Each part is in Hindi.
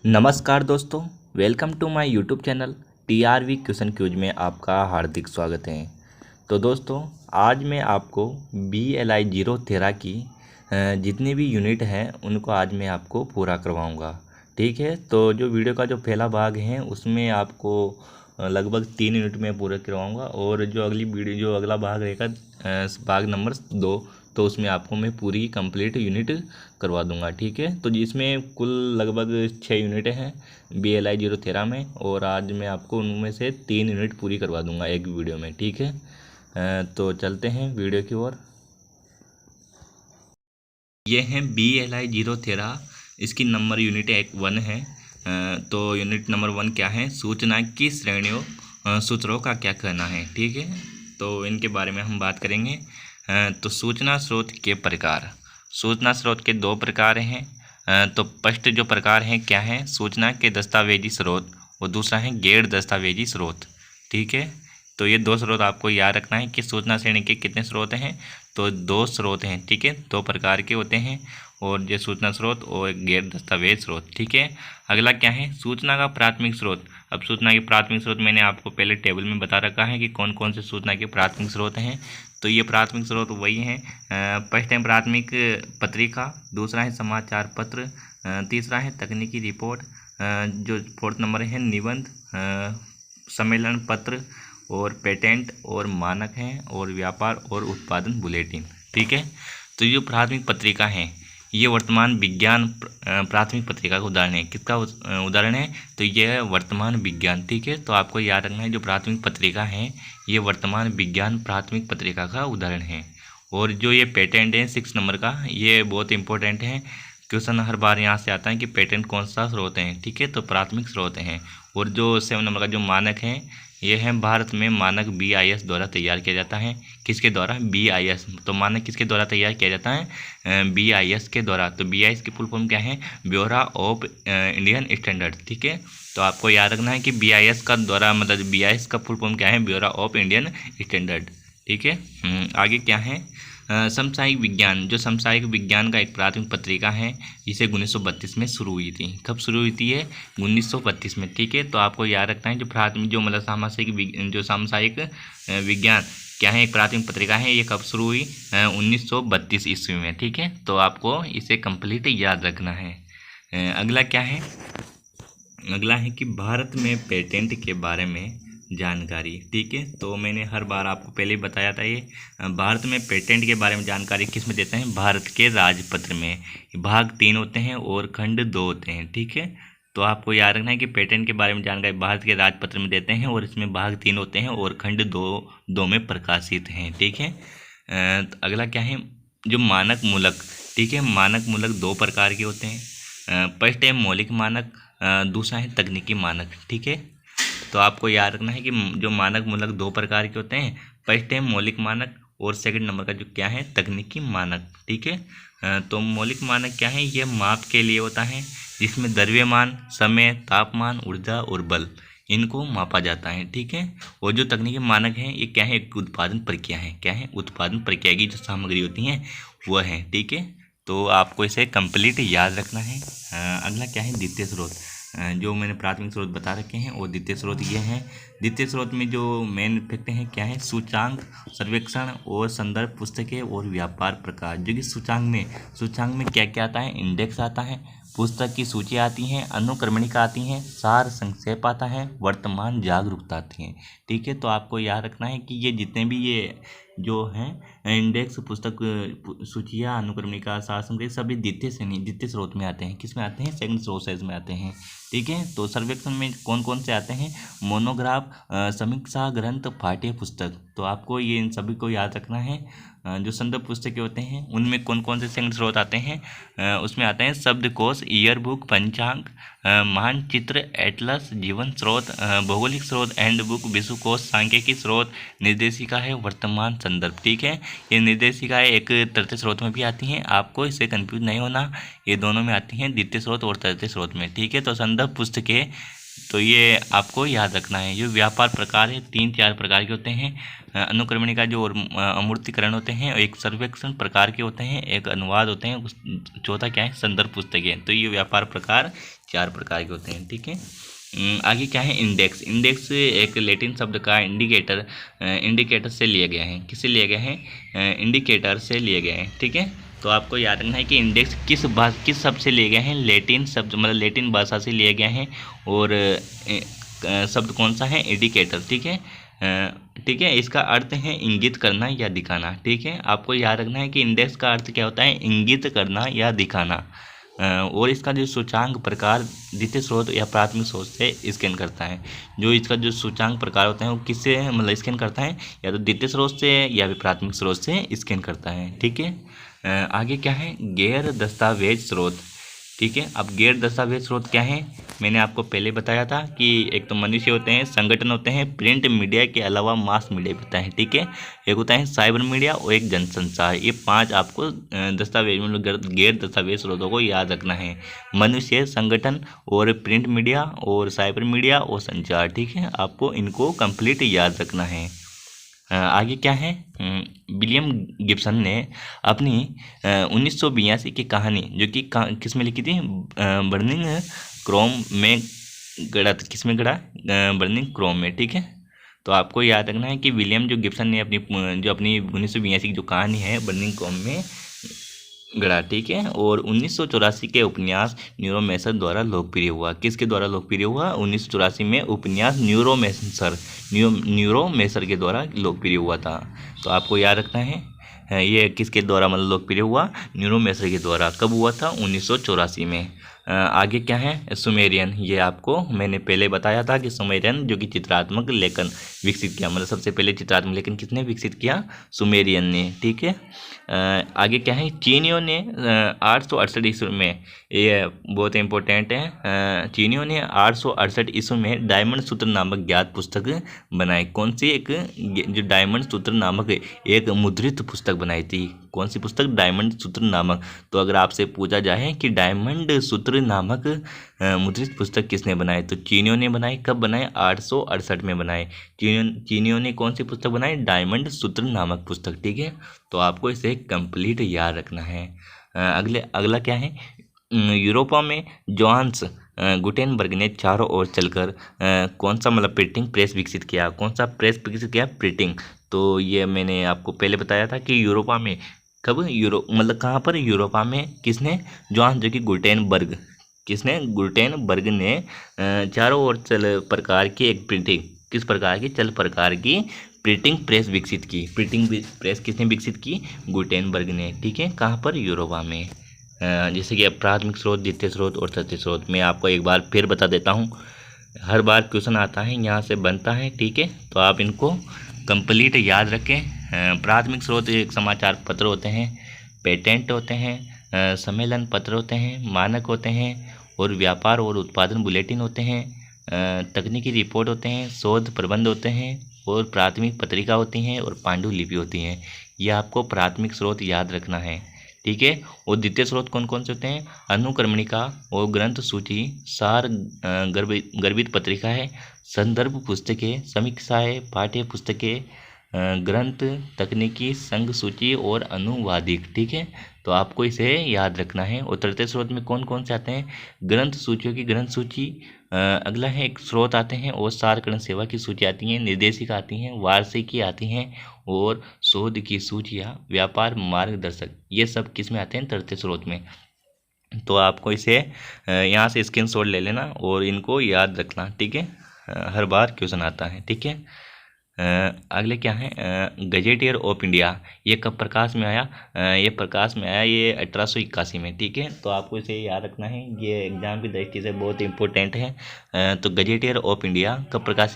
नमस्कार दोस्तों, welcome to my YouTube channel TRV question queues में आपका हार्दिक स्वागत है। तो दोस्तों, आज मैं आपको BLI 013 की जितनी भी यूनिट हैं उनको आज मैं आपको पूरा करवाऊंगा। ठीक है, तो जो वीडियो का जो पहला भाग है उसमें आपको लगभग 3 यूनिट में पूरा करवाऊंगा और जो अगली वीडियो जो अगला भाग रहेगा भाग नंबर 2, तो उसमें आपको मैं पूरी कंप्लीट यूनिट करवा दूंगा। ठीक है, तो जिसमें कुल लगभग 6 यूनिट हैं BLI 013 में, और आज मैं आपको उनमें से 3 यूनिट पूरी करवा दूंगा एक वीडियो में। ठीक है, तो चलते हैं वीडियो की ओर। ये हैं BLI 013, इसकी नंबर यूनिट 1 है। तो यूनिट नंबर 1 क्या है? सूचना की श्रेणियों सूत्रों का क्या कहना है। ठीक है, तो इनके बारे में हम बात करेंगे। तो सूचना स्रोत के प्रकार, सूचना स्रोत के 2 प्रकार हैं। तो फर्स्ट जो प्रकार है क्या है? सूचना के दस्तावेजी स्रोत, और दूसरा है गैर दस्तावेजी स्रोत। ठीक है, तो ये 2 स्रोत आपको याद रखना है कि सूचना श्रेणी के कितने स्रोत हैं। तो 2 स्रोत हैं। ठीक है, 2 प्रकार के होते हैं, और ये सूचना स्रोत और गैर दस्तावेज स्रोत। ठीक है, अगला क्या है? सूचना का प्राथमिक स्रोत। अब सूचना के प्राथमिक स्रोत मैंने आपको पहले टेबल में बता रखा है कि कौन कौन से सूचना के प्राथमिक स्रोत हैं। तो ये प्राथमिक स्रोत वही हैं। फर्स्ट है प्राथमिक पत्रिका, दूसरा है समाचार पत्र, तीसरा है तकनीकी रिपोर्ट, जो 4th नंबर है निबंध, सम्मेलन पत्र, और पेटेंट और मानक हैं, और व्यापार और उत्पादन बुलेटिन। ठीक है, तो ये प्राथमिक पत्रिका है, ये वर्तमान विज्ञान प्राथमिक पत्रिका का उदाहरण है। किसका उदाहरण है? तो यह वर्तमान विज्ञान। ठीक है, तो आपको याद रखना है जो प्राथमिक पत्रिका है ये वर्तमान विज्ञान प्राथमिक पत्रिका का उदाहरण है। और जो ये पेटेंट है 6 नंबर का, ये बहुत इंपॉर्टेंट है। क्वेश्चन हर बार यहाँ से आता है कि पेटेंट कौन सा स्रोत है। ठीक है, तो प्राथमिक स्रोत हैं। और जो 7 नंबर का जो मानक है ये है भारत में मानक BIS द्वारा तैयार किया जाता है। किसके द्वारा? BIS। तो मानक किसके द्वारा तैयार किया जाता है? BIS के द्वारा। तो BIS की फुल फॉर्म क्या है? Bureau of Indian standard. ठीक है, तो आपको याद रखना है कि BIS का द्वारा मतलब BIS का फुल फॉर्म क्या है? Bureau of Indian standard. ठीक है, आगे क्या है? समसामयिक विज्ञान, जो समसामयिक विज्ञान का एक प्राथमिक पत्रिका है, इसे 1932 में शुरू हुई थी। कब शुरू हुई थी? ये 1932 में। ठीक है, तो आपको याद रखना है जो प्राथमिक जो मतलब जो सामसामयिक विज्ञान क्या है, एक प्राथमिक पत्रिका है, ये कब शुरू हुई? 1932 ईस्वी में। ठीक है, तो आपको इसे कंप्लीट याद रखना है। अगला क्या है? अगला है कि भारत में पेटेंट के बारे में जानकारी। ठीक है, तो मैंने हर बार आपको पहले ही बताया था ये भारत में पेटेंट के बारे में जानकारी किस में देते हैं? भारत के राजपत्र में। भाग 3 होते हैं और खंड 2 होते हैं। ठीक है, तो आपको याद रखना है कि पेटेंट के बारे में जानकारी भारत के राजपत्र में देते हैं, और इसमें भाग 3 होते हैं और खंड 2 में प्रकाशित हैं। ठीक है, तो अगला क्या है? जो मानक मूलक। ठीक है, मानक मूलक 2 प्रकार के होते हैं। फर्स्ट है मौलिक मानक, दूसरा है तकनीकी मानक। ठीक है, तो आपको याद रखना है कि जो मानक मूलक 2 प्रकार के होते हैं। फर्स्ट है मौलिक मानक, और सेकंड नंबर का जो क्या है? तकनीकी मानक। ठीक है, तो मौलिक मानक क्या है? ये माप के लिए होता है, जिसमें द्रव्यमान, समय, तापमान, ऊर्जा और बल इनको मापा जाता है। ठीक है, और जो तकनीकी मानक हैं ये क्या है? एक उत्पादन प्रक्रिया है। क्या है? उत्पादन प्रक्रिया की जो सामग्री होती हैं वह है। ठीक है, तो आपको इसे कंप्लीट याद रखना है। अगला क्या है? द्वितीय स्रोत। जो मैंने प्राथमिक स्रोत बता रखे हैं, और द्वितीय स्रोत ये हैं। द्वितीय स्रोत में जो मेन फैक्टर हैं क्या है? सूचांक, सर्वेक्षण और संदर्भ पुस्तकें और व्यापार प्रकाश। जो कि सूचांक में क्या क्या आता है? इंडेक्स आता है, पुस्तक की सूची आती हैं, अनुक्रमणिका आती हैं, सार संक्षेप आता है, वर्तमान जागरूकता आती है। ठीक है, तो आपको याद रखना है कि ये जितने भी ये जो हैं इंडेक्स, पुस्तक सूचियाँ, अनुक्रमणिका, सार संक्षेप सभी द्वितीय से नहीं द्वितीय स्रोत में आते हैं। किस में आते हैं? सेकंड सोर्सेज में आते हैं। ठीक है, तो सर्वेक्षण में कौन कौन से आते हैं? मोनोग्राफ, समीक्षा ग्रंथ, पाठ्य पुस्तक। तो आपको ये इन सभी को याद रखना है। जो संदर्भ पुस्तकें होते हैं उनमें कौन कौन से सेकंड स्रोत आते हैं? उसमें आते हैं शब्दकोश, ईयर बुक, पंचांग, मानचित्र, एटलस, जीवन स्रोत, भौगोलिक स्रोत, हैंड बुक, विश्वकोश, सांख्यिकी स्रोत, निर्देशिका है, वर्तमान संदर्भ। ठीक है, ये निर्देशिकाएं एक तृतीय स्रोत में भी आती हैं, आपको इससे कंफ्यूज नहीं होना, ये दोनों में आती हैं, द्वितीय स्रोत और तृतीय स्रोत में। ठीक है, तो संदर्भ पुस्तकें तो ये आपको याद रखना है। जो व्यापार प्रकार है 3-4 प्रकार के होते हैं। अनुक्रमणिका जो अमूर्तीकरण होते हैं, एक सर्वेक्षण प्रकार के होते हैं, एक अनुवाद होते हैं, चौथा क्या है संदर्भ पुस्तकें। तो ये व्यापार प्रकार 4 प्रकार के होते हैं, ठीक है। आगे क्या है इंडेक्स। इंडेक्स एक लैटिन शब्द का इंडिकेटर से लिया गया है। किससे लिया गया है? इंडिकेटर से लिए गए हैं, ठीक है। तो आपको याद रखना है कि इंडेक्स किस शब्द से लिए गए हैं? लैटिन शब्द, मतलब लैटिन भाषा से लिए गए हैं। और शब्द कौन सा है? इंडिकेटर, ठीक है। ठीक है, इसका अर्थ है इंगित करना या दिखाना, ठीक है। आपको याद रखना है कि इंडेक्स का अर्थ क्या होता है? इंगित करना या दिखाना। और इसका जो सूचांक प्रकार द्वितीय स्रोत या प्राथमिक स्रोत से स्कैन करता है। जो इसका जो सूचांक प्रकार होते हैं वो किससे मतलब स्कैन करता है? या तो द्वितीय स्रोत से या फिर प्राथमिक स्रोत से स्कैन करता है, ठीक है। आगे क्या है? गैर दस्तावेज स्रोत, ठीक है। अब गैर दस्तावेज स्रोत क्या है? मैंने आपको पहले बताया था कि एक तो मनुष्य होते हैं, संगठन होते हैं, प्रिंट मीडिया के अलावा मास मीडिया भी होता है, ठीक है। एक होता है साइबर मीडिया और एक जनसंचार। ये 5 आपको दस्तावेज मतलब गैर दस्तावेज स्रोतों को याद रखना है। मनुष्य, संगठन और प्रिंट मीडिया और साइबर मीडिया और संचार, ठीक है। आपको इनको कंप्लीट याद रखना है। आगे क्या है? विलियम गिब्सन ने अपनी 1982 की कहानी जो कि किस में लिखी थी? बर्निंग क्रोम में गढ़ा। किस में गढ़ा? बर्निंग क्रोम में, ठीक है। तो आपको याद रखना है कि विलियम जो गिब्सन ने अपनी 1982 की जो कहानी है बर्निंग क्रोम में गढ़ा, ठीक है। और 1984 के उपन्यास न्यूरोमैंसर द्वारा लोकप्रिय हुआ। किसके द्वारा लोकप्रिय हुआ? 1984 में उपन्यास न्यूरोमैंसर के द्वारा लोकप्रिय हुआ था। तो आपको याद रखना है ये किसके द्वारा मतलब लोकप्रिय हुआ? न्यूरोमैंसर के द्वारा। कब हुआ था? 1984 में। आगे क्या है? सुमेरियन। ये आपको मैंने पहले बताया था कि सुमेरियन जो कि चित्रात्मक लेखन विकसित किया, मतलब सबसे पहले चित्रात्मक लेखन किसने विकसित किया? सुमेरियन ने, ठीक है। आगे क्या है? चीनियों ने 868 ईस्वी में, ये बहुत इंपॉर्टेंट है, चीनियों ने 868 ईस्वी में डायमंड सूत्र नामक ज्ञात पुस्तक बनाई। कौन सी? एक जो डायमंड सूत्र नामक एक मुद्रित पुस्तक बनाई थी। कौन सी पुस्तक? डायमंड सूत्र नामक। तो अगर आपसे पूछा जाए कि डायमंड सूत्र नामक मुद्रित पुस्तक किसने बनाई, तो चीनियों ने बनाई। कब बनाए? 868 में बनाए। चीनियों ने कौन सी पुस्तक बनाई? डायमंड सूत्र नामक पुस्तक, ठीक है। तो आपको इसे कंप्लीट याद रखना है। अगला क्या है? यूरोपा में जोहान्स गुटेनबर्ग ने चारों ओर चलकर कौन सा मतलब प्रिंटिंग प्रेस विकसित किया? कौन सा प्रेस विकसित किया? प्रिंटिंग। तो ये मैंने आपको पहले बताया था कि यूरोपा में, कब? मतलब कहाँ पर? यूरोपा में। किसने? जोहान्स जो कि गुटेनबर्ग, किसने? गुटेनबर्ग ने चारों ओर चल प्रकार की एक प्रिंटिंग, किस प्रकार की? चल प्रकार की प्रिंटिंग प्रेस विकसित की। प्रिंटिंग प्रेस किसने विकसित की? गुटेनबर्ग ने, ठीक है। कहाँ पर? यूरोपा में। जैसे कि प्राथमिक स्रोत, द्वितीय स्रोत और तृतीय स्रोत मैं आपको एक बार फिर बता देता हूँ। हर बार क्वेश्चन आता है, यहाँ से बनता है, ठीक है। तो आप इनको कंप्लीट याद रखें। प्राथमिक स्रोत एक समाचार पत्र होते हैं, पेटेंट होते हैं, सम्मेलन पत्र होते हैं, मानक होते हैं और व्यापार और उत्पादन बुलेटिन होते हैं, तकनीकी रिपोर्ट होते हैं, शोध प्रबंध होते हैं और प्राथमिक पत्रिका होती हैं और पांडुलिपि होती हैं। यह आपको प्राथमिक स्रोत याद रखना है, ठीक है। और द्वितीय स्रोत कौन कौन से होते हैं? अनुक्रमणिका और ग्रंथ सूची, सार गर्भित पत्रिका है, संदर्भ पुस्तकें, समीक्षाएं, पाठ्य पुस्तकें, ग्रंथ, तकनीकी संघ सूची और अनुवादिक, ठीक है। तो आपको इसे याद रखना है। और तृतीय स्रोत में कौन कौन से आते हैं? ग्रंथ सूचियों की ग्रंथ सूची, अगला है एक स्रोत आते हैं और सारकरण सेवा की सूची आती है, निर्देशिका आती हैं, वार्षिकी आती हैं और शोध की सूचियाँ, व्यापार मार्गदर्शक, ये सब किस में आते हैं? तृतीय स्रोत में। तो आपको इसे यहाँ से स्क्रीनशॉट ले लेना और इनको याद रखना, ठीक है। हर बार क्वेश्चन आता है, ठीक है। अगले क्या है? Gazetteer of India. ये कब प्रकाश में आया? ये प्रकाश में आया ये 1881 में, ठीक है। तो आपको इसे याद रखना है, ये एग्जाम की दृष्टि से बहुत इंपॉर्टेंट है। तो गजेटियर ऑफ इंडिया कब प्रकाश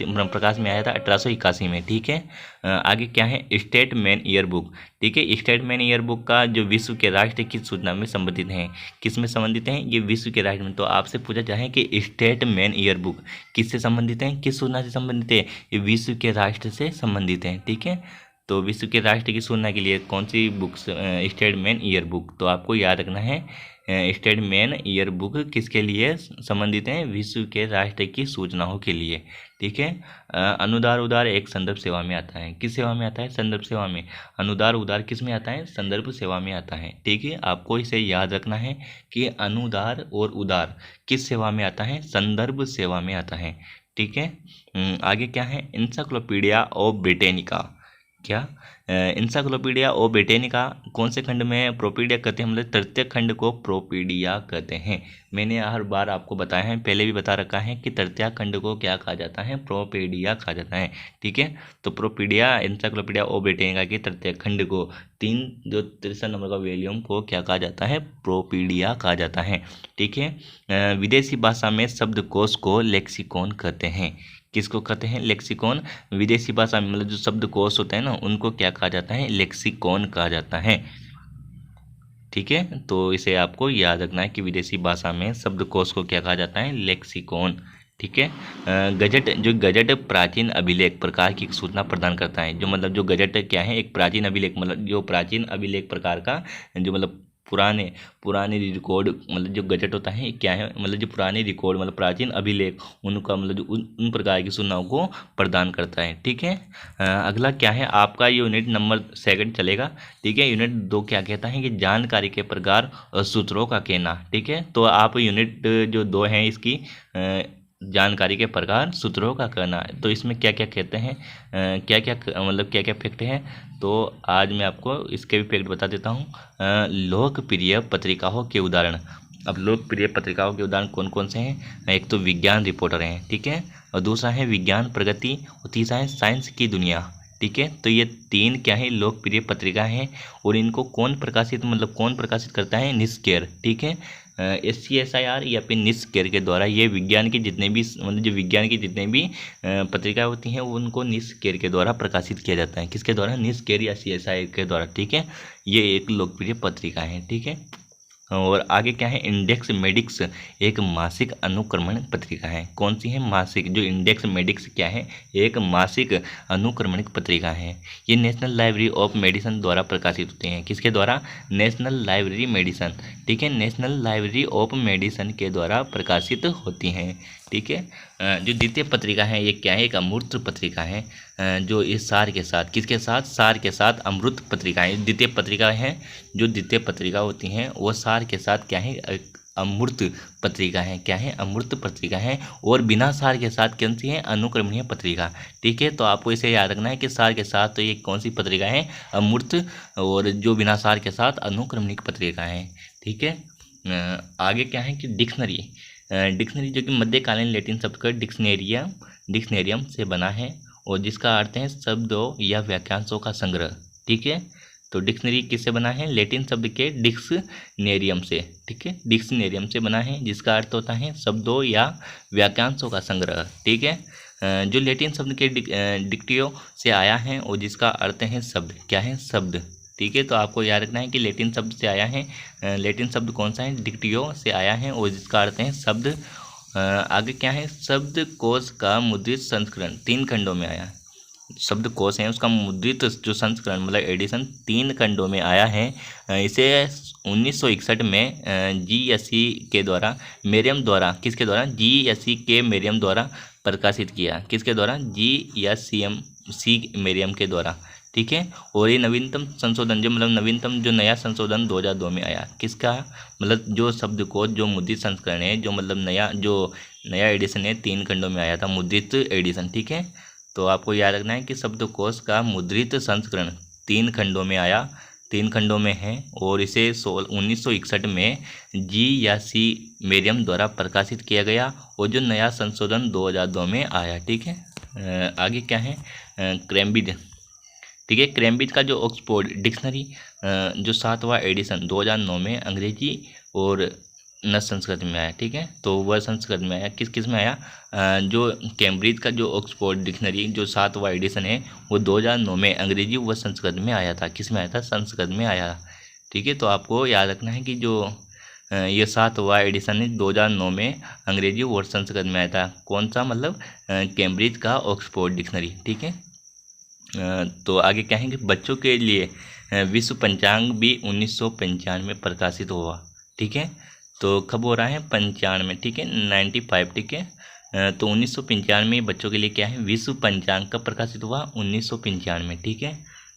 में आया था? 1881 में, ठीक है। आगे क्या है? स्टेटमैन ईयर बुक, ठीक है। स्टेटमैन ईयर बुक का जो विश्व के राष्ट्र किस सूचना में संबंधित हैं? किस में संबंधित हैं? ये विश्व के राष्ट्र में। तो आपसे पूछा जाए कि स्टेटमैन ईयर बुक किससे संबंधित है? किस सूचना से संबंधित है? ये विश्व के राष्ट्र से संबंधित हैं, ठीक है। तो विश्व के राष्ट्र की सूचना के लिए कौन सी बुक? Statesman year book. तो आपको याद रखना है स्टेट मेन ईयर बुक किसके लिए संबंधित हैं? विश्व के राष्ट्र की सूचनाओं के लिए। ठीक है। अनुदार उदार एक संदर्भ सेवा में आता है। किस सेवा में आता है? संदर्भ सेवा में। अनुदार उदार किस में आता है? संदर्भ सेवा में आता है। ठीक है, आपको इसे याद रखना है कि अनुदार और उदार किस सेवा में आता है? संदर्भ सेवा में आता है। ठीक है। आगे क्या है? Encyclopedia of Britannica. क्या? इंसाइक्लोपीडिया ऑफ ब्रिटेनिका कौन से खंड में प्रोपीडिया कहते हैं? मतलब तृतीय खंड को प्रोपीडिया कहते हैं। मैंने हर बार आपको बताया है, पहले भी बता रखा है कि तृतीय खंड को क्या कहा जाता है? प्रोपीडिया कहा जाता है। ठीक है, तो प्रोपीडिया इंसाइक्लोपीडिया ऑफ ब्रिटेनिका के तृतीय खंड को 63 नंबर का वॉल्यूम को क्या कहा जाता है? प्रोपीडिया कहा जाता है। ठीक है। विदेशी भाषा में शब्दकोश को लेक्सिकॉन कहते हैं। किसको कहते हैं? लेक्सिकॉन। विदेशी भाषा में मतलब जो शब्दकोश होते हैं ना, उनको क्या कहा जाता है? लेक्सिकॉन कहा जाता है। ठीक है, तो इसे आपको याद रखना है कि विदेशी भाषा में शब्दकोश को क्या कहा जाता है? लेक्सिकॉन। ठीक है। गजट प्राचीन अभिलेख प्रकार की सूचना प्रदान करता है। जो मतलब जो गजट क्या है? एक प्राचीन अभिलेख, मतलब जो प्राचीन अभिलेख प्रकार का जो मतलब पुराने रिकॉर्ड, मतलब जो गजट होता है क्या है? मतलब जो पुराने रिकॉर्ड मतलब प्राचीन अभिलेख, उनका मतलब जो उन प्रकार की सूचनाओं को प्रदान करता है। ठीक है। अगला क्या है? आपका यूनिट नंबर 2 चलेगा। ठीक है। यूनिट 2 क्या कहता है? कि जानकारी के प्रकार और सूत्रों का कहना। ठीक है, तो आप यूनिट जो 2 है इसकी जानकारी के प्रकार सूत्रों का कहना, तो इसमें क्या क्या कहते हैं? क्या क्या मतलब क्या क्या फैक्ट हैं? तो आज मैं आपको इसके भी फैक्ट बता देता हूँ। लोकप्रिय पत्रिकाओं के उदाहरण। अब लोकप्रिय पत्रिकाओं के उदाहरण कौन कौन से हैं? एक तो विज्ञान रिपोर्टर हैं। ठीक है, और दूसरा है विज्ञान प्रगति, और तीसरा है साइंस की दुनिया। ठीक है, तो ये 3 क्या है? लोकप्रिय पत्रिका हैं, और इनको कौन प्रकाशित करता है? निष्केर। ठीक है, SCSIR या फिर निष्केर के द्वारा ये विज्ञान की जितने भी मतलब जो विज्ञान की जितने भी पत्रिकाएं होती हैं उनको निष्केर के द्वारा प्रकाशित किया जाता है। किसके द्वारा? निष्केर या CSIR के द्वारा। ठीक है, ये एक लोकप्रिय पत्रिका है। ठीक है, और आगे क्या है? इंडेक्स मेडिक्स एक मासिक अनुक्रमण पत्रिका है। कौन सी है? मासिक। जो इंडेक्स मेडिक्स क्या है? एक मासिक अनुक्रमणिक पत्रिका है। ये नेशनल लाइब्रेरी ऑफ मेडिसिन द्वारा प्रकाशित होते हैं। किसके द्वारा? National library medicine. ठीक है, नेशनल लाइब्रेरी ऑफ मेडिसिन के द्वारा प्रकाशित होती हैं। ठीक है। जो द्वितीय पत्रिका है ये क्या है? एक अमूर्त पत्रिका है, जो इस सार के साथ, किसके साथ? सार के साथ अमृत पत्रिका है। द्वितीय पत्रिका है, जो द्वितीय पत्रिका होती हैं वो सार के साथ क्या है? अमूर्त पत्रिका है। क्या है? अमूर्त पत्रिका है। और बिना सार के साथ कौन सी है? अनुक्रमणीय पत्रिका। ठीक है, तो आपको इसे याद रखना है कि सार के साथ तो ये कौन सी पत्रिका है? अमूर्त, और जो बिना सार के साथ अनुक्रमणिक पत्रिका है। ठीक है। आगे क्या है? कि डिक्शनरी जो कि मध्यकालीन लैटिन शब्द का डिक्शनेरियम से बना है, और जिसका अर्थ है शब्दों या वाक्यांशों का संग्रह। ठीक है, तो डिक्शनरी किससे बना है? लैटिन शब्द के डिक्शनेरियम से। ठीक है, डिक्शनेरियम से बना है, जिसका अर्थ होता है शब्दों या वाक्यांशों का संग्रह। ठीक है, जो लैटिन शब्द के डिक्टियो से आया है, और जिसका अर्थ है शब्द। क्या है? शब्द। ठीक है, तो आपको याद रखना है कि लैटिन शब्द से आया है। लैटिन शब्द कौन सा है? डिक्टियो से आया है, और जिसका अर्थ है शब्द। आगे क्या है? शब्दकोश का मुद्रित संस्करण 3 खंडों में आया। शब्दकोश है उसका मुद्रित जो संस्करण मतलब एडिशन 3 खंडों में आया है। इसे 1961 में GSE के द्वारा मेरियम द्वारा, किसके द्वारा? GSE के मेरियम द्वारा प्रकाशित किया। किसके द्वारा? GSC मेरियम के द्वारा। ठीक है, और ये नवीनतम संशोधन जो नवीनतम जो नया संशोधन 2002 में आया। किसका? मतलब जो शब्दकोश जो मुद्रित संस्करण है, जो मतलब नया एडिशन है, 3 खंडों में आया था, मुद्रित एडिशन। ठीक है, तो आपको याद रखना है कि शब्दकोश का मुद्रित संस्करण 3 खंडों में आया, 3 खंडों में है, और इसे 1961 में GSE मेरियम द्वारा प्रकाशित किया गया, और जो नया संशोधन 2002 में आया। ठीक है। आगे क्या है? कैम्ब्रिज। ठीक है, कैम्ब्रिज का जो ऑक्सफोर्ड डिक्शनरी जो 7वां एडिशन 2009 में अंग्रेजी और न संस्कृत में आया। ठीक है, तो वह संस्कृत में आया। किस में आया? जो कैम्ब्रिज का जो ऑक्सफोर्ड डिक्शनरी जो 7वां एडिशन है वो 2009 में अंग्रेजी व संस्कृत में आया था। किस में आया था? संस्कृत में आया। ठीक है, तो आपको याद रखना है कि जो ये 7वां एडिशन है 2009 में अंग्रेजी और संस्कृत में आया था। कौन सा? मतलब कैम्ब्रिज का ऑक्सफोर्ड डिक्शनरी। ठीक है, तो आगे क्या है कि बच्चों के लिए विश्व पंचांग भी 1995 में प्रकाशित हुआ। ठीक है। तो कब हो रहा है? 95, ठीक है, 95, ठीक है। तो 1995 बच्चों के लिए क्या है? विश्व पंचांग कब प्रकाशित हुआ? 1995, ठीक है।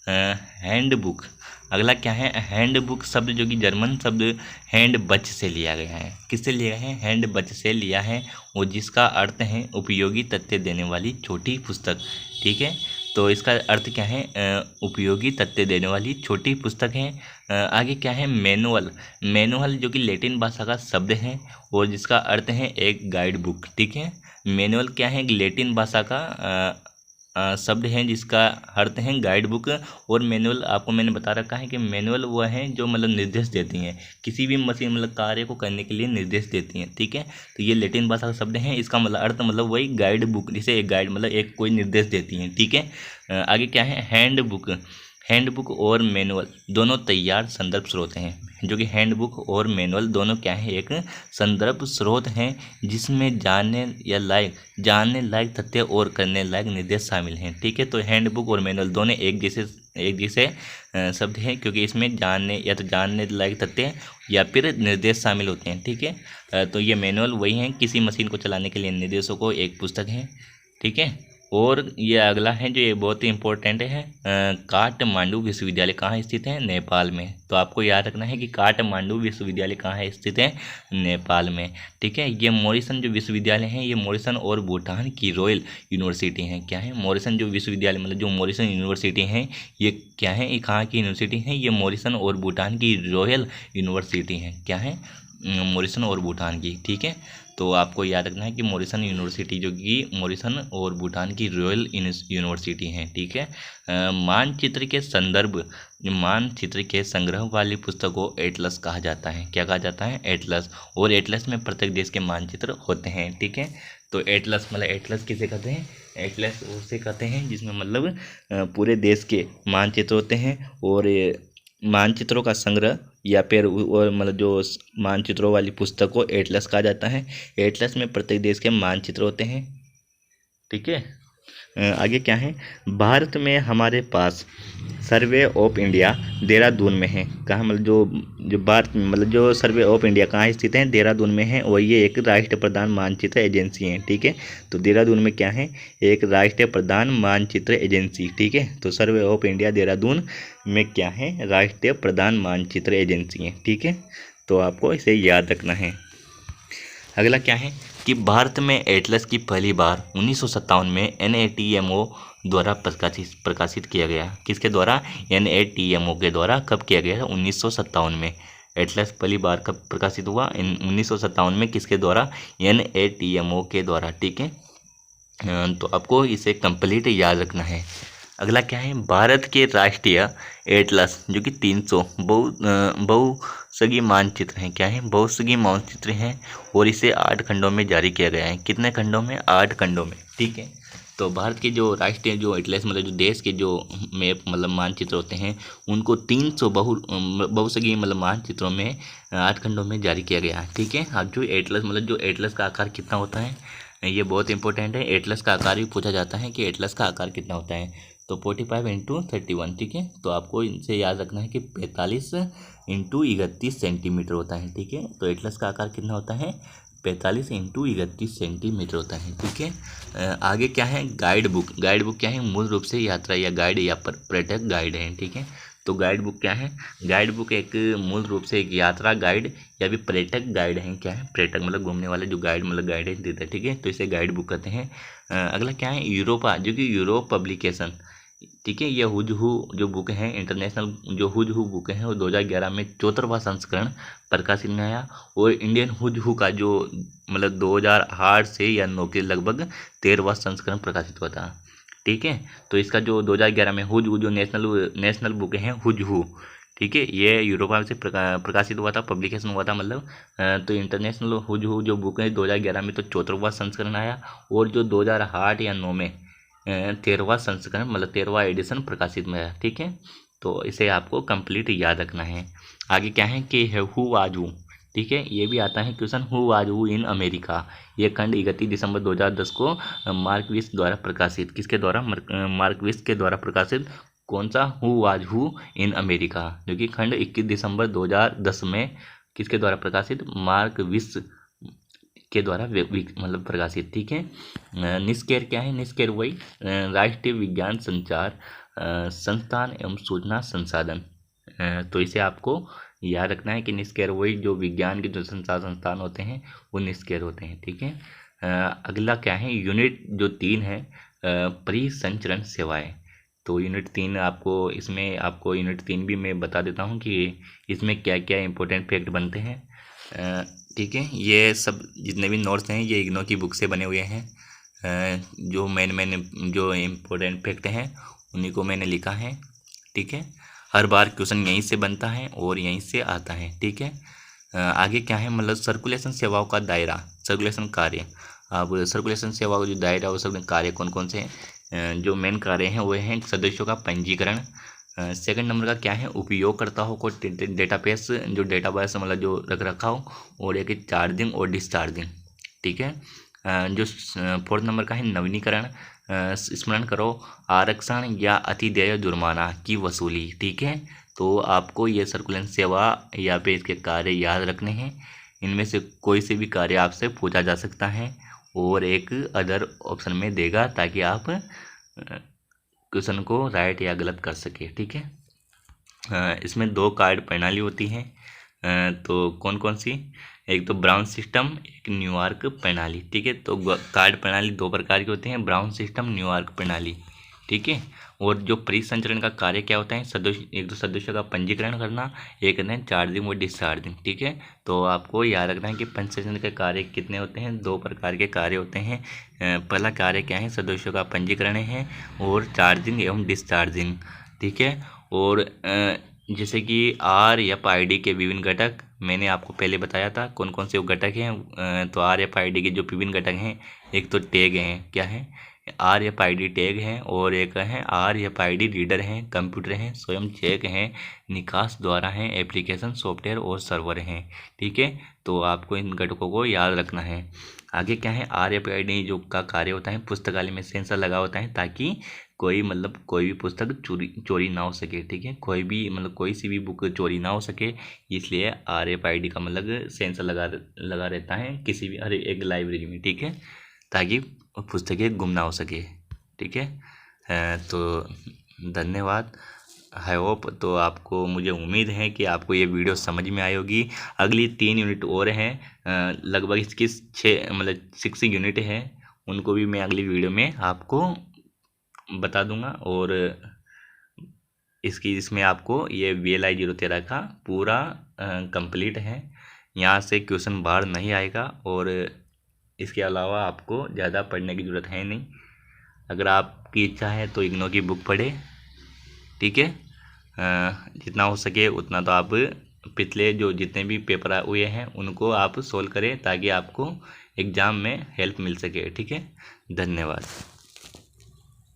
हैंड बुक, अगला क्या है? हैंड बुक शब्द जो कि जर्मन शब्द हैंड बच से लिया गया है। किससे लिया है? हैंड बच से लिया है, और जिसका अर्थ है उपयोगी तथ्य देने वाली छोटी पुस्तक, ठीक है। तो इसका अर्थ क्या है? उपयोगी तथ्य देने वाली छोटी पुस्तक है। आगे क्या है? मैनुअल, मैनुअल जो कि लैटिन भाषा का शब्द है, और जिसका अर्थ है एक गाइड बुक, ठीक है। मैनुअल क्या है? एक लैटिन भाषा का शब्द है, जिसका अर्थ है गाइड बुक। और मैनुअल आपको मैंने बता रखा है कि मैनुअल वो है जो मतलब निर्देश देती हैं, किसी भी मशीन मतलब कार्य को करने के लिए निर्देश देती हैं, ठीक है। तो ये लैटिन भाषा का शब्द है, इसका मतलब अर्थ मतलब वही गाइड बुक, जिसे एक गाइड मतलब एक कोई निर्देश देती हैं, ठीक है। आगे क्या है? हैंड बुक, हैंड बुक और मैनुअल दोनों तैयार संदर्भ स्रोत हैं, जो कि हैंड बुक और मैनुअल दोनों क्या है? एक संदर्भ स्रोत हैं, जिसमें जानने लायक तथ्य और करने लायक निर्देश शामिल हैं, ठीक है। तो हैंड बुक और मैनुअल दोनों एक जैसे शब्द हैं, क्योंकि इसमें जानने लायक तथ्य या फिर निर्देश शामिल होते हैं, ठीक है। तो ये मैनुअल वही हैं, किसी मशीन को चलाने के लिए निर्देशों को एक पुस्तक है, ठीक है। और ये अगला है जो ये बहुत ही इम्पोर्टेंट है, काठमांडू विश्वविद्यालय कहाँ स्थित है? नेपाल में। तो आपको याद रखना है कि काठमांडू विश्वविद्यालय कहाँ है? स्थित है नेपाल में, ठीक है। ये मॉरिसन जो विश्वविद्यालय है, ये मॉरिसन और भूटान की रॉयल यूनिवर्सिटी है। क्या है? मॉरिसन जो विश्वविद्यालय मतलब जो मॉरिसन यूनिवर्सिटी है, ये क्या है? ये कहाँ की यूनिवर्सिटी है? ये मॉरिसन और भूटान की रॉयल यूनिवर्सिटी है। क्या है? मॉरिसन और भूटान की, ठीक है। तो आपको याद रखना है कि मॉरिसन यूनिवर्सिटी जो कि मॉरिसन और भूटान की रॉयल यूनिवर्सिटी है, ठीक है। मानचित्र के संदर्भ, मानचित्र के संग्रह वाली पुस्तक को एटलस कहा जाता है। क्या कहा जाता है? एटलस। और एटलस में प्रत्येक देश के मानचित्र होते हैं, ठीक है। तो एटलस मतलब एटलस किसे कहते हैं? एटलस उसे कहते हैं जिसमें मतलब पूरे देश के मानचित्र होते हैं, और मानचित्रों का संग्रह या फिर और मतलब जो मानचित्रों वाली पुस्तक को एटलस कहा जाता है। एटलस में प्रत्येक देश के मानचित्र होते हैं, ठीक है। आगे क्या है? भारत में हमारे पास सर्वे ऑफ इंडिया देहरादून में है। कहाँ? मतलब जो भारत में मतलब जो सर्वे ऑफ इंडिया कहाँ स्थित है? देहरादून में है, और ये एक राष्ट्रीय प्रधान मानचित्र एजेंसी है, ठीक है। तो देहरादून में क्या है? एक राष्ट्रीय प्रधान मानचित्र एजेंसी, ठीक है। तो सर्वे ऑफ इंडिया देहरादून में क्या है? राष्ट्रीय प्रधान मानचित्र एजेंसी है, ठीक है। तो आपको इसे याद रखना है। अगला क्या है कि भारत में एटलस की पहली बार 1957 में NATMO द्वारा प्रकाशित किया गया। किसके द्वारा? NATMO के द्वारा। कब किया गया? 1957 में। एटलस पहली बार कब प्रकाशित हुआ? 1957 में। किसके द्वारा? NATMO के द्वारा, ठीक है। तो आपको इसे कंप्लीट याद रखना है। अगला क्या है? भारत के राष्ट्रीय एटलस जो कि 300 बहुसगी मानचित्र हैं। क्या है? बहुसगी मानचित्र हैं, और इसे 8 खंडों में जारी किया गया है। कितने खंडों में? 8 खंडों में, ठीक है। तो भारत के जो राष्ट्रीय जो एटलस मतलब जो देश के जो मैप मतलब मानचित्र होते हैं, उनको 300 बहुसगी मतलब मानचित्रों में 8 खंडों में जारी किया गया है, ठीक है। अब जो एटलस मतलब जो एटलस का आकार कितना होता है, ये बहुत इंपॉर्टेंट है। एटलस का आकार भी पूछा जाता है कि एटलस का आकार कितना होता है। तो 45 इंटू 31, ठीक है। तो आपको इनसे याद रखना है कि 45 इंटू 31 सेंटीमीटर होता है, ठीक है। तो एटलस का आकार कितना होता है? 45 इंटू 31 सेंटीमीटर होता है, ठीक है। आगे क्या है? Guide book. गाइड बुक क्या है? मूल रूप से यात्रा या गाइड या पर्यटक गाइड है, ठीक है। तो गाइड बुक क्या है? गाइड बुक एक मूल रूप से एक यात्रा गाइड या भी पर्यटक गाइड है। क्या है? पर्यटक मतलब घूमने वाले जो गाइड मतलब गाइडेंस देता है, ठीक है। तो इसे गाइड बुक कहते हैं। अगला क्या है? यूरोपा जो कि यूरोप पब्लिकेशन, ठीक है। ये हुजहू जो बुक है, इंटरनेशनल जो हुजहू बुक है, वो 2011 में 74वां संस्करण प्रकाशित में आया। और इंडियन हुजहू का जो मतलब 2008 से या 9 के लगभग 13वां संस्करण प्रकाशित हुआ था, ठीक है। तो इसका जो 2011 में हुजहू जो नेशनल बुक है हुजहू, ठीक है, ये यूरोपा से प्रकाशित हुआ था, पब्लिकेशन हुआ था मतलब। तो इंटरनेशनल हुजहू जो बुक है 2011 में तो 74वां संस्करण आया, और जो 2008 या 9 में 13वां संस्करण मतलब 13वां एडिशन प्रकाशित में आया, ठीक है। तो इसे आपको कंप्लीट याद रखना है। आगे क्या है कि हु वाज हु, ठीक है। ये भी आता है question, who was who in America. ये खंड 31 दिसंबर 2010 को मार्कविस द्वारा प्रकाशित, किसके द्वारा? मार्कविस के द्वारा प्रकाशित। कौन सा? Who was who in America, जो कि खंड 21 दिसंबर 2010 में किसके द्वारा प्रकाशित? मार्क विस के द्वारा मतलब प्रकाशित। ठीक है। निस्केर क्या है? निस्केर वही राष्ट्रीय विज्ञान संचार संस्थान एवं सूचना संसाधन। तो इसे आपको याद रखना है कि निस्केर वही जो विज्ञान के जो संचार संस्थान होते हैं वो निस्केर होते हैं। ठीक है। अगला क्या है? यूनिट जो 3 है परिसंचरण सेवाएं। तो यूनिट 3 आपको इसमें आपको यूनिट 3 भी मैं बता देता हूँ कि इसमें क्या क्या इंपॉर्टेंट फैक्ट बनते हैं। ठीक है। ये सब जितने भी नोट्स हैं ये इग्नो की बुक से बने हुए हैं। जो मैंने जो इम्पोर्टेंट फैक्ट हैं उन्हीं को मैंने लिखा है। ठीक है। हर बार क्वेश्चन यहीं से बनता है और यहीं से आता है। ठीक है। आगे क्या है? मतलब सर्कुलेशन सेवाओं का दायरा, सर्कुलेशन कार्य। अब सर्कुलेशन सेवाओं का जो दायरा वो सब कार्य कौन कौन से हैं? जो मेन कार्य हैं वो हैं सदस्यों का पंजीकरण। सेकंड नंबर का क्या है? उपयोगकर्ताओं को डेटाबेस जो डेटाबेस मतलब जो रख रखाव और एक चार्जिंग और डिस्चार्जिंग। ठीक है। जो फोर्थ नंबर का है नवीनीकरण। स्मरण करो आरक्षण या अतिदेय जुर्माना की वसूली। ठीक है। तो आपको ये सर्कुलेशन सेवा या पे इसके कार्य याद रखने हैं। इनमें से कोई से भी कार्य आपसे पूछा जा सकता है और एक अदर ऑप्शन में देगा ताकि आप क्वेश्चन को राइट या गलत कर सके। ठीक है। इसमें 2 कार्ड प्रणाली होती है। तो कौन कौन सी? एक तो ब्राउन सिस्टम, एक न्यूयॉर्क प्रणाली। ठीक है। तो कार्ड प्रणाली 2 प्रकार के होते हैं, ब्राउन सिस्टम, न्यूयॉर्क प्रणाली। ठीक है। और जो परिसंचरण का कार्य क्या होता है? सदस्य एक तो सदस्यों का पंजीकरण करना, एक है चार्जिंग और डिस्चार्जिंग। ठीक है। तो आपको याद रखना है कि परिसंचरण के कार्य कितने होते हैं? 2 प्रकार के कार्य होते हैं। पहला कार्य क्या है? सदस्यों का पंजीकरण है और चार्जिंग एवं डिस्चार्जिंग। ठीक है। और जैसे कि RFID के विभिन्न घटक मैंने आपको पहले बताया था कौन कौन से वो घटक हैं। तो RFID के जो विभिन्न घटक हैं, एक तो टैग हैं, क्या है? RFID टैग हैं और एक है RFID रीडर हैं, कंप्यूटर हैं, स्वयं चेक हैं, निकास द्वारा हैं, एप्लीकेशन सॉफ्टवेयर और सर्वर हैं। ठीक है। तो आपको इन घटकों को याद रखना है। आगे क्या है? RFID जो का कार्य होता है पुस्तकालय में सेंसर लगा होता है ताकि कोई भी पुस्तक चोरी ना हो सके। ठीक है। कोई भी मतलब कोई सी भी बुक चोरी ना हो सके, इसलिए RFID का मतलब सेंसर लगा रहता है किसी भी हर एक लाइब्रेरी में। ठीक है। ताकि पुस्तकें गुम ना हो सके। ठीक है। तो धन्यवाद। आई होप तो आपको मुझे उम्मीद है कि आपको ये वीडियो समझ में आई होगी। अगली 3 यूनिट और हैं, लगभग इसकी 6 यूनिट हैं, उनको भी मैं अगली वीडियो में आपको बता दूंगा। और इसमें आपको ये VLI 013 का पूरा कंप्लीट है। यहाँ से क्वेश्चन बाहर नहीं आएगा और इसके अलावा आपको ज़्यादा पढ़ने की ज़रूरत है नहीं। अगर आपकी इच्छा है तो इग्नो की बुक पढ़े। ठीक है। जितना हो सके उतना तो आप पिछले जो जितने भी पेपर हुए हैं उनको आप सोल्व करें ताकि आपको एग्ज़ाम में हेल्प मिल सके। ठीक है। धन्यवाद।